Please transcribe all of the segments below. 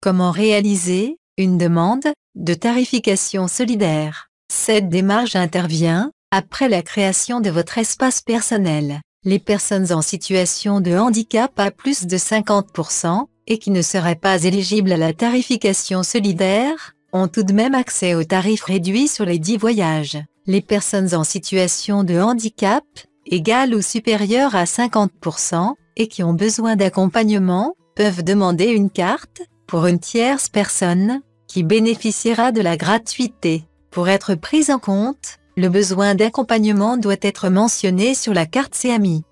Comment réaliser une demande de tarification solidaire? Cette démarche intervient après la création de votre espace personnel. Les personnes en situation de handicap à plus de 50% et qui ne seraient pas éligibles à la tarification solidaire ont tout de même accès aux tarifs réduits sur les 10 voyages. Les personnes en situation de handicap égal ou supérieur à 50% et qui ont besoin d'accompagnement peuvent demander une carte pour une tierce personne qui bénéficiera de la gratuité. Pour être prise en compte, le besoin d'accompagnement doit être mentionné sur la carte CAMI.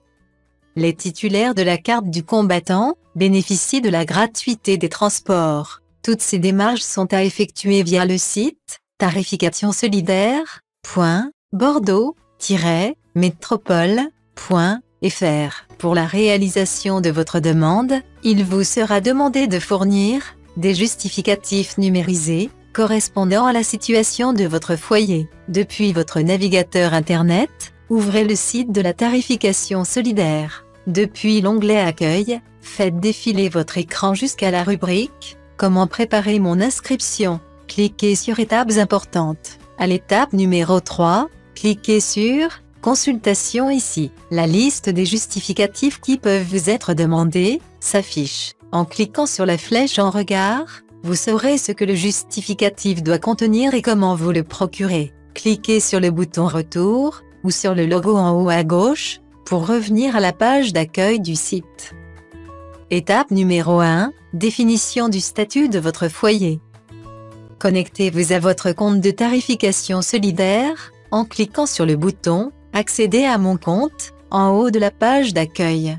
Les titulaires de la carte du combattant bénéficient de la gratuité des transports. Toutes ces démarches sont à effectuer via le site tarification-solidaire.bordeaux-métropole.fr. Pour la réalisation de votre demande, il vous sera demandé de fournir des justificatifs numérisés correspondant à la situation de votre foyer. Depuis votre navigateur Internet, ouvrez le site de la tarification solidaire. Depuis l'onglet Accueil, faites défiler votre écran jusqu'à la rubrique « Comment préparer mon inscription ». Cliquez sur Étapes importantes. À l'étape numéro 3, cliquez sur « Consultation » ici. La liste des justificatifs qui peuvent vous être demandés s'affiche. En cliquant sur la flèche en regard, vous saurez ce que le justificatif doit contenir et comment vous le procurer. Cliquez sur le bouton Retour ou sur le logo en haut à gauche pour revenir à la page d'accueil du site. Étape numéro 1, définition du statut de votre foyer. Connectez-vous à votre compte de tarification solidaire en cliquant sur le bouton « Accéder à mon compte » en haut de la page d'accueil.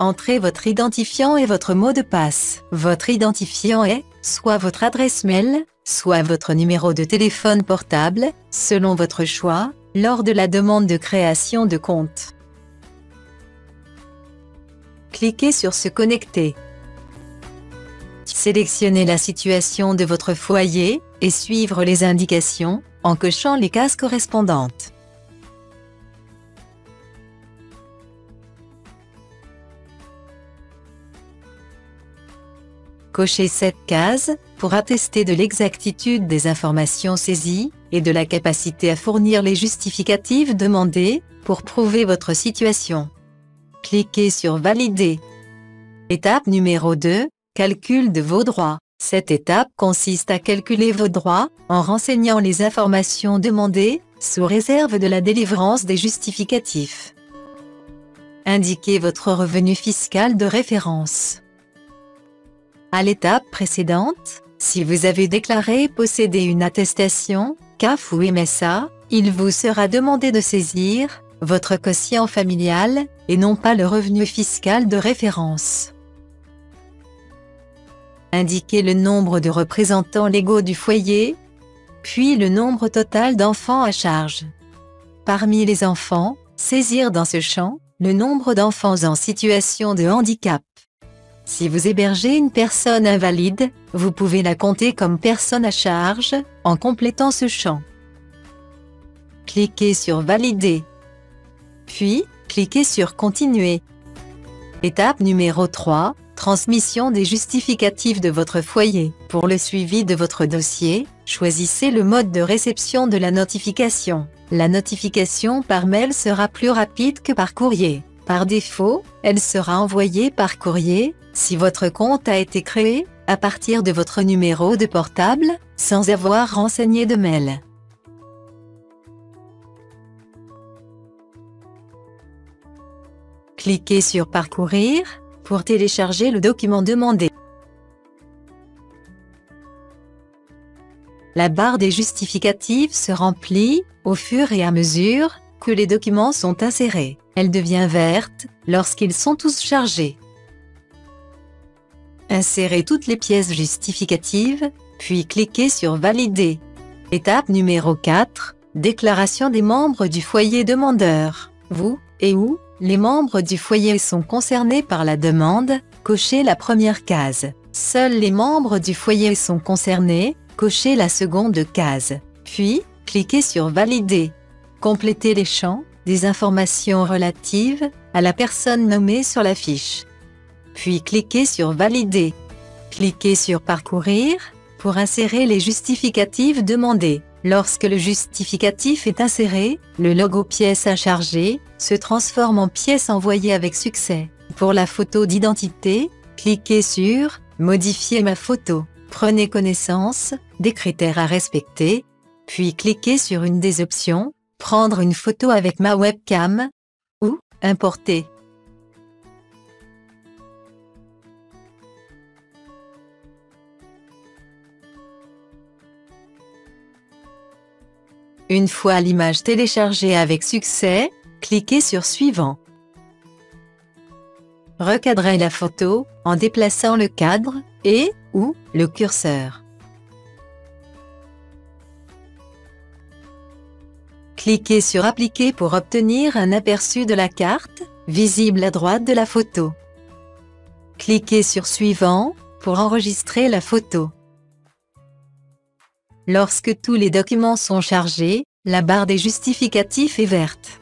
Entrez votre identifiant et votre mot de passe. Votre identifiant est soit votre adresse mail, soit votre numéro de téléphone portable, selon votre choix, lors de la demande de création de compte. Cliquez sur Se connecter. Sélectionnez la situation de votre foyer et suivre les indications en cochant les cases correspondantes. Cochez cette case pour attester de l'exactitude des informations saisies et de la capacité à fournir les justificatifs demandés pour prouver votre situation. Cliquez sur Valider. Étape numéro 2, calcul de vos droits. Cette étape consiste à calculer vos droits en renseignant les informations demandées sous réserve de la délivrance des justificatifs. Indiquez votre revenu fiscal de référence. À l'étape précédente, si vous avez déclaré posséder une attestation, CAF ou MSA, il vous sera demandé de saisir votre quotient familial et non pas le revenu fiscal de référence. Indiquez le nombre de représentants légaux du foyer, puis le nombre total d'enfants à charge. Parmi les enfants, saisir dans ce champ le nombre d'enfants en situation de handicap. Si vous hébergez une personne invalide, vous pouvez la compter comme personne à charge en complétant ce champ. Cliquez sur Valider. Puis, cliquez sur Continuer. Étape numéro 3, transmission des justificatifs de votre foyer. Pour le suivi de votre dossier, choisissez le mode de réception de la notification. La notification par mail sera plus rapide que par courrier. Par défaut, elle sera envoyée par courrier, si votre compte a été créé, à partir de votre numéro de portable, sans avoir renseigné de mail. Cliquez sur Parcourir pour télécharger le document demandé. La barre des justificatifs se remplit au fur et à mesure que les documents sont insérés. Elle devient verte lorsqu'ils sont tous chargés. Insérez toutes les pièces justificatives, puis cliquez sur Valider. Étape numéro 4, déclaration des membres du foyer demandeur. Vous et où les membres du foyer sont concernés par la demande, cochez la première case. Seuls les membres du foyer sont concernés, cochez la seconde case. Puis, cliquez sur Valider. Complétez les champs des informations relatives à la personne nommée sur la fiche. puis cliquez sur Valider. Cliquez sur Parcourir pour insérer les justificatifs demandés. Lorsque le justificatif est inséré, le logo pièce à charger se transforme en pièce envoyée avec succès. Pour la photo d'identité, cliquez sur Modifier ma photo. Prenez connaissance des critères à respecter, puis cliquez sur une des options, Prendre une photo avec ma webcam ou Importer. Une fois l'image téléchargée avec succès, cliquez sur Suivant. Recadrez la photo en déplaçant le cadre et/ou le curseur. Cliquez sur Appliquer pour obtenir un aperçu de la carte, visible à droite de la photo. Cliquez sur Suivant pour enregistrer la photo. Lorsque tous les documents sont chargés, la barre des justificatifs est verte.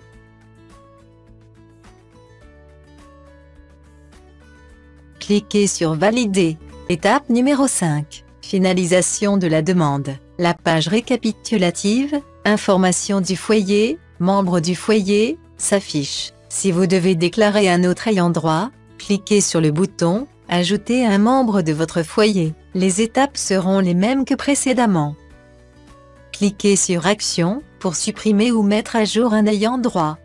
Cliquez sur Valider. Étape numéro 5. Finalisation de la demande. La page récapitulative, information du foyer, membre du foyer, s'affiche. Si vous devez déclarer un autre ayant droit, cliquez sur le bouton « Ajouter un membre de votre foyer ». Les étapes seront les mêmes que précédemment. Cliquez sur Action pour supprimer ou mettre à jour un ayant droit.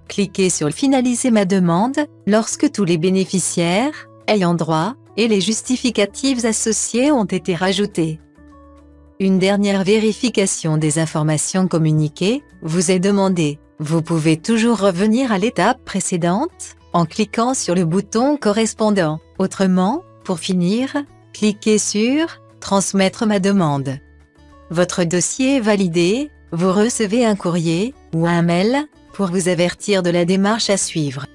Cliquez sur Finaliser ma demande lorsque tous les bénéficiaires, ayants droit, et les justificatifs associés ont été rajoutés. Une dernière vérification des informations communiquées vous est demandée. Vous pouvez toujours revenir à l'étape précédente en cliquant sur le bouton correspondant. Autrement, pour finir, cliquez sur Transmettre ma demande. Votre dossier est validé, vous recevez un courrier ou un mail pour vous avertir de la démarche à suivre.